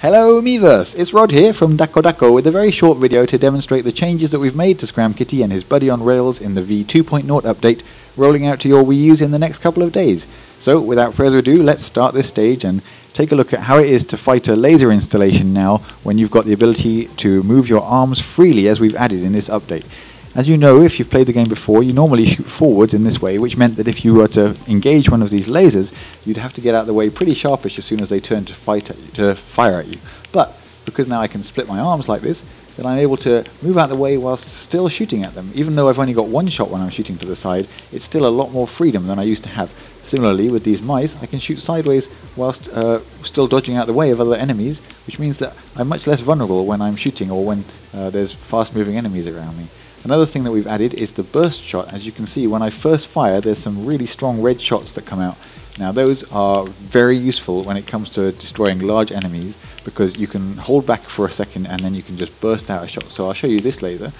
Hello Miiverse, it's Rod here from Dakko with a very short video to demonstrate the changes that we've made to Scram Kitty and his buddy on Rails in the v2.0 update rolling out to your Wii U's in the next couple of days. So without further ado, let's start this stage and take a look at how it is to fight a laser installation now when you've got the ability to move your arms freely as we've added in this update. As you know, if you've played the game before, you normally shoot forwards in this way, which meant that if you were to engage one of these lasers, you'd have to get out of the way pretty sharpish as soon as they turn to fire at you. But because now I can split my arms like this, then I'm able to move out of the way whilst still shooting at them. Even though I've only got one shot when I'm shooting to the side, it's still a lot more freedom than I used to have. Similarly, with these mice, I can shoot sideways whilst still dodging out the way of other enemies, which means that I'm much less vulnerable when I'm shooting or when there's fast-moving enemies around me. Another thing that we've added is the burst shot. As you can see, when I first fire, there's some really strong red shots that come out. Now those are very useful when it comes to destroying large enemies, because you can hold back for a second and then you can just burst out a shot. So I'll show you this laser.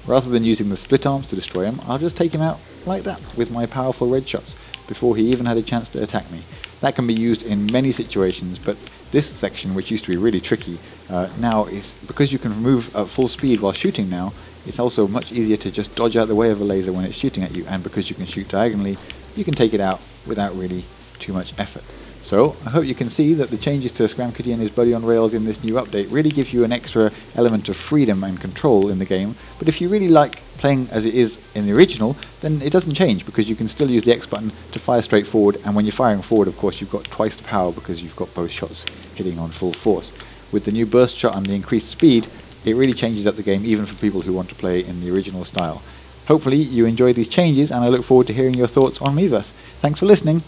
Rather than using the split arms to destroy him, I'll just take him out like that with my powerful red shots before he even had a chance to attack me. That can be used in many situations, but this section, which used to be really tricky, now is, because you can move at full speed while shooting now, it's also much easier to just dodge out the way of a laser when it's shooting at you, and because you can shoot diagonally, you can take it out without really too much effort. So I hope you can see that the changes to Scram Kitty and his buddy on Rails in this new update really give you an extra element of freedom and control in the game. But if you really like playing as it is in the original, then it doesn't change, because you can still use the X button to fire straight forward, and when you're firing forward, of course, you've got twice the power because you've got both shots hitting on full force. With the new burst shot and the increased speed, it really changes up the game even for people who want to play in the original style. Hopefully you enjoyed these changes, and I look forward to hearing your thoughts on Miiverse. Thanks for listening.